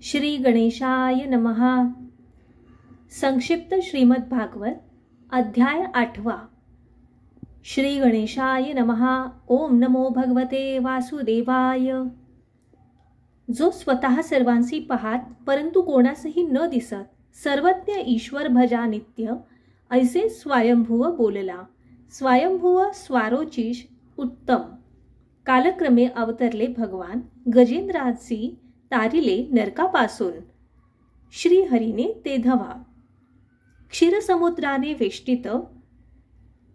श्री गणेशाय नमः। संक्षिप्त श्रीमद् भागवत अध्याय 8। श्री गणेशाय नमः। ओम नमो भगवते वासुदेवाय। जो स्वतः सर्वांशी पाहत परंतु कोणासही न दिसत सर्वज्ञ ईश्वर भजा नित्य, ऐसे स्वयंभुव बोलला। स्वयंभुव स्वारोचिष उत्तम। कालक्रमे अवतरले भगवान गजेंद्राची तारिले नरकापासून। श्रीहरीने ते धवा क्षीरसमुद्राने वेष्टित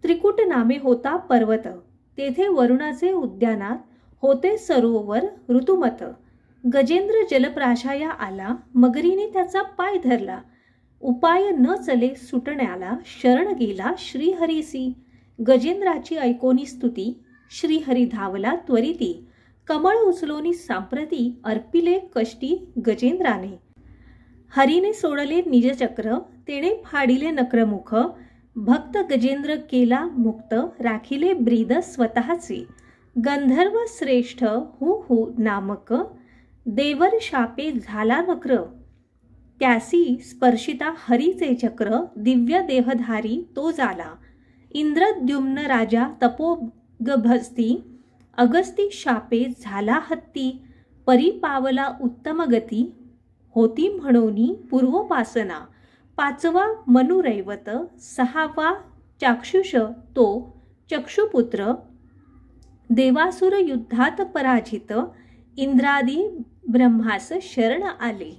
त्रिकुट नामे होता पर्वत। तेथे वरुणाचे उद्यानात होते सरोवर ऋतुमत। गजेंद्र जलप्राशाया आला, मगरीने त्याचा पाय धरला। उपाय न चले सुटण्याला शरण गेला श्रीहरीसी। गजेंद्राची ऐकोनी स्तुती श्रीहरी धावला त्वरिती। कमळ उचलोनी सांप्रती अर्पिले कष्टी गजेंद्राने। हरीने सोडले निजचक्र, तेने फाडिले नक्रमुख। भक्त गजेंद्र केला मुक्त, राखिले ब्रीद स्वतःचे। गंधर्व श्रेष्ठ हु नामक, देवर शापे झाला नक्र। त्यासी स्पर्शिता हरीचे चक्र, दिव्य देहधारी तो झाला। इंद्रद्युम्न राजा तपोगभस्ती, अगस्ती शापे झाला हत्ती। परी पावला उत्तम गती, होती म्हणोनी पूर्वोपासना। पाचवा मनुरैवत, सहावा चाक्षुष तो चक्षुपुत्र। देवासुर युद्धात पराजित, इंद्रादी ब्रह्मास शरण आले।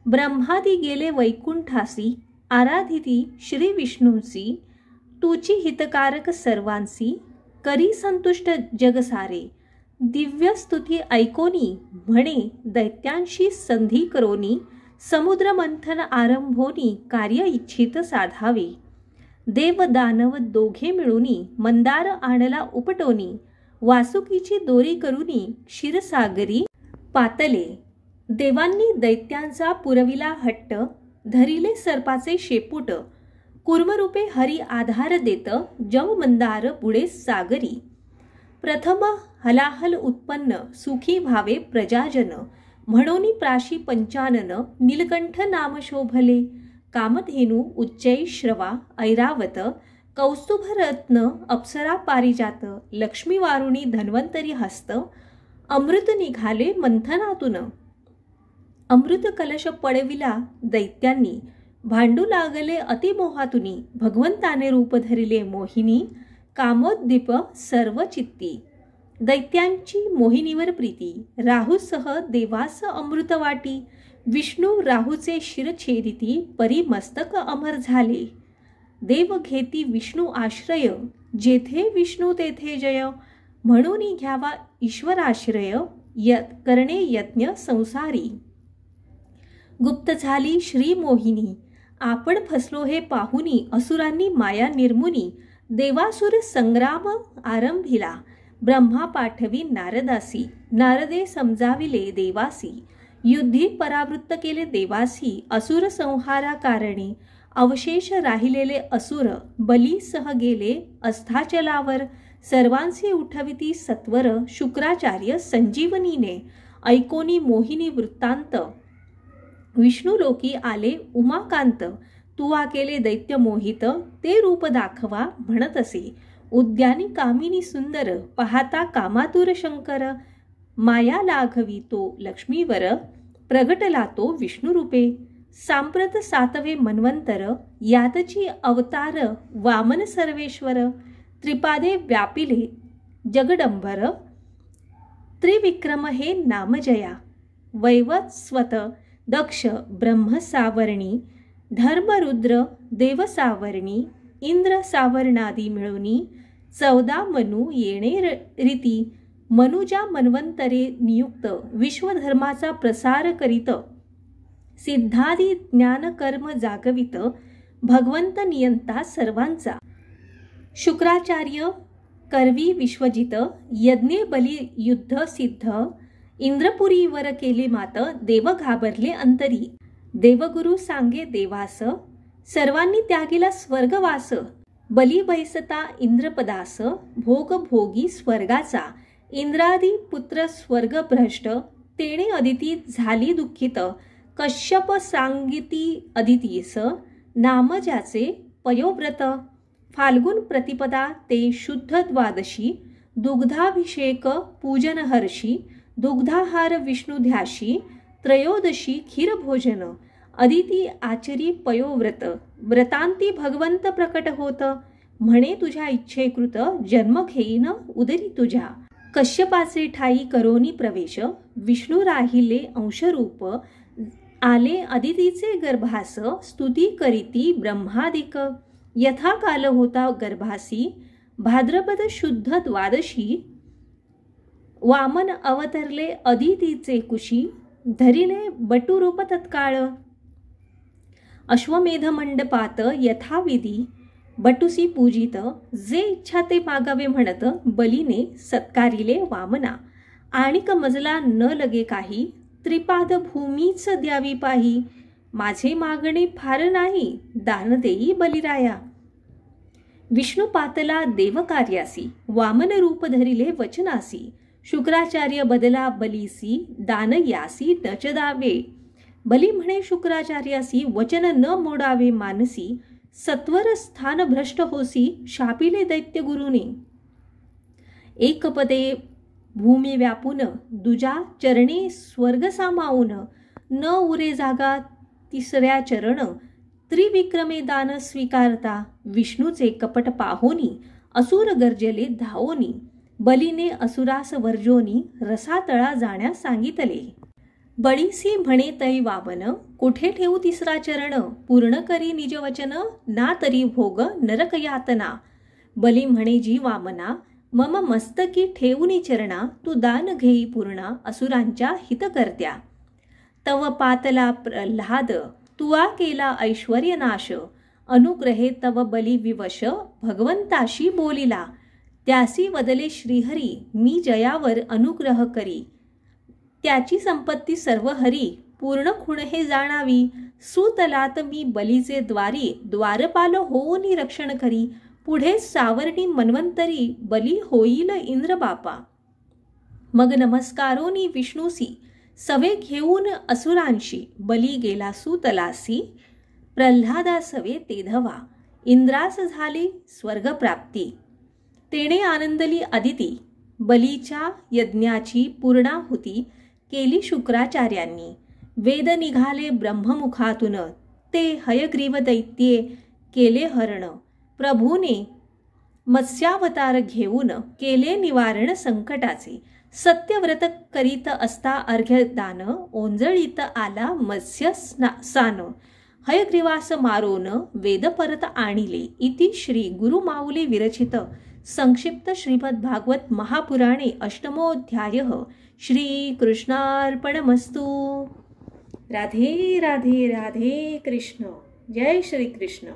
ब्रह्मादी गेले वैकुंठासी, आराधिती श्री विष्णूंची। तुची हितकारक सर्वांसी, करी संतुष्ट जगसारे। दिव्य स्तुती ऐकोनी, म्हणे दैत्यांशी संधी करोनी। समुद्र मंथन आरंभोनी, कार्य इच्छित साधावे। देव दानव दोघे मिळूनी, मंदार आणला उपटोनी। वासुकीची दोरी करूनी, क्षीरसागरी पातले। देवांनी दैत्यांचा पुरविला हट्ट, धरिले सर्पाचे शेपूट। कूर्मरूपे हरी आधार देत, जव मंदार पुढे सागरी। प्रथम हलाहल उत्पन्न, सुखी भावे प्रजाजन। म्हणोनी प्राशी पंचानन, नीलकंठ नाम शोभले। कामधेनु उच्चै श्रवा ऐरावत, कौस्तुभरत्न अप्सरा पारिजात। लक्ष्मी वारुणी धन्वंतरी हस्त, अमृत निघाले मंथनातून। अमृत कलश पडविला दैत्यांनी, भांडू लागले अतिमोहातुनी। भगवंताने रूप धरिले मोहिनी, कामोद्दीप सर्व चित्ती। दैत्यांची मोहिनीवर प्रीती, राहूसह देवास अमृत वाटी। विष्णू राहूचे शिर छेदिती, परी मस्तक अमर झाले। देव घेती विष्णू आश्रय, जेथे विष्णू तेथे जय। म्हणून घ्यावा ईश्वराश्रय, करणे यज्ञ संसारी। गुप्त झाली श्री मोहिनी, आपण फसलो हे पाहुनी। असुरांनी माया निर्मुनी, देवासुर संग्राम आरंभिला। ब्रह्मा पाठवी नारदासी, नारदे समजाविले देवासी। युद्धी परावृत्त केले देवासी, असुर संहारा कारणे। अवशेष राहिलेले असुर, बलीसह गेले अस्ताचलावर। सर्वांसी उठविती सत्वर, शुक्राचार्य संजीवनीने। ऐकोनी मोहिनी वृत्तांत, विष्णू लोकी आले उमाकांत। तुवा केले दैत्य मोहित, ते रूप दाखवा म्हणत असे। उद्यानी कामिनी सुंदर, पाहता कामातुर शंकर। माया लाघवी तो लक्ष्मीवर, प्रगटला तो विष्णू रूपे। सांप्रत सातवे मन्वंतर, यातची अवतार वामन सर्वेश्वर। त्रिपादे व्यापिले जगडंबर, त्रिविक्रम हे नामजया। वैवस्वत दक्ष ब्रह्म सावरणी, धर्मरुद्र देव सावरणी। इंद्र सावरणादी मिळूनी, 14 मनु येणे रीती। मनुजा मन्वंतरे नियुक्त, विश्वधर्माचा प्रसार करीत। सिद्धादी ज्ञान कर्म जागवित, भगवंत नियंता सर्वांचा। शुक्राचार्य करवी विश्वजित, यज्ञे बली युद्ध सिद्ध। इंद्रपुरीवर केले मात, देव घाबरले अंतरी। देवगुरु सांगे देवास, सर्वांनी त्यागीला स्वर्गवास। बली बैसता इंद्रपदास, भोग भोगी स्वर्गाचा। इंद्रादी पुत्र स्वर्ग भ्रष्ट, तेणे अदिती झाली दुःखित। कश्यप सांगिती अदितीस नाम ज्याचे पयोव्रत. फाल्गुन प्रतिपदा ते शुद्ध द्वादशी दुग्धाभिषेक पूजन हर्षी. दुग्धाहार विष्णुध्याशी त्रयोदशी क्षीरभोजन. अदिती आचरी पयोव्रत. व्रतांती भगवंत प्रकट होत. म्हणे तुझ्या इच्छेकृत जन्म घेईन उदरी तुझ्या. कश्यपाचे ठाई करोनी प्रवेश. विष्णू राहिले अंशरूप. आले अदितीचे गर्भास. स्तुती करीती ब्रह्मादिक. यथा काल होता गर्भासी. भाद्रपद शुद्ध द्वादशी. वामन अवतरले अदितीचे कुशी. धरिले बटुरूप तत्काळ. अश्वमेध मंडपात यथाविधी. बटुसी पूजित. जे इच्छा ते मागावे म्हणत बलीने सत्कारिले वामना. आणिक मजला न लगे काही. त्रिपाद भूमीच द्यावी पाही. माझे मागणे फार नाही. दान देई बलिराया. विष्णू पातला देवकार्यासी. वामन रूप धरिले वचनासी. शुक्राचार्य बदला बलीसी. दान यासी नच दावे. बली म्हणे शुक्राचार्यासी. वचन न मोडावे मानसी. सत्वर स्थान भ्रष्ट होसी. शापिले दैत्य गुरुनी. एक पदे भूमी व्यापून. दुजा चरणे स्वर्ग सामावून. न उरे जागा तिसऱ्या चरण. त्रिविक्रमे दान स्वीकारता. विष्णूचे कपट पाहोनी. असुर गर्जले धावोनी. बलीने असुरास वर्जोनी. रसातळा जाण्यास सांगितले. बळीसी म्हणे तै वामन. कुठे ठेवू तिसरा चरण. पूर्ण करी निज वचन. ना तरी भोग नरक यातना. बली म्हणे जी वामना. मम मस्तकी ठेवूनी चरणा. तू दान घेई पूर्णा. असुरांच्या हितकर्त्या. तव पातला प्रल्हाद. तुआ केला ऐश्वर्य नाश. अनुग्रहे तव बली विवश. भगवंताशी बोलिला. त्यासी वदले श्रीहरी. मी जयावर अनुग्रह करी. त्याची संपत्ती सर्व हरी. पूर्ण खुण हे जाणावी. सुतलात मी बलीचे द्वारी. द्वारपाल होऊनी रक्षण करी. पुढे सावर्णी मन्वंतरी. बली होईल इंद्र बापा. मग नमस्कारोनी विष्णूसी. सवे घेऊन असुरांशी. बली गेला सुतलासी. प्रल्हादासवे तेधवा. इंद्रास झाली स्वर्गप्राप्ती. तेणे आनंदली अदिती. बलीच्या यज्ञाची पूर्णाहुती केली शुक्राचार्यांनी. वेद निघाले ब्रह्ममुखातून. ते हयग्रीव दैत्ये केले हरण. प्रभूने मत्स्यावतार घेऊन केले निवारण संकटाचे. सत्यव्रत करीत असता अर्घ्यदान. ओंजळीत आला मत्स्य सान. हयग्रीवास मारोन वेद परत आणिले. इति श्री गुरुमाऊली विरचित संक्षिप्त श्रीमद् भागवत महापुराणे अष्टमोऽध्यायः. श्रीकृष्णार्पणमस्तु. राधे राधे राधे कृष्ण. जय श्री कृष्ण.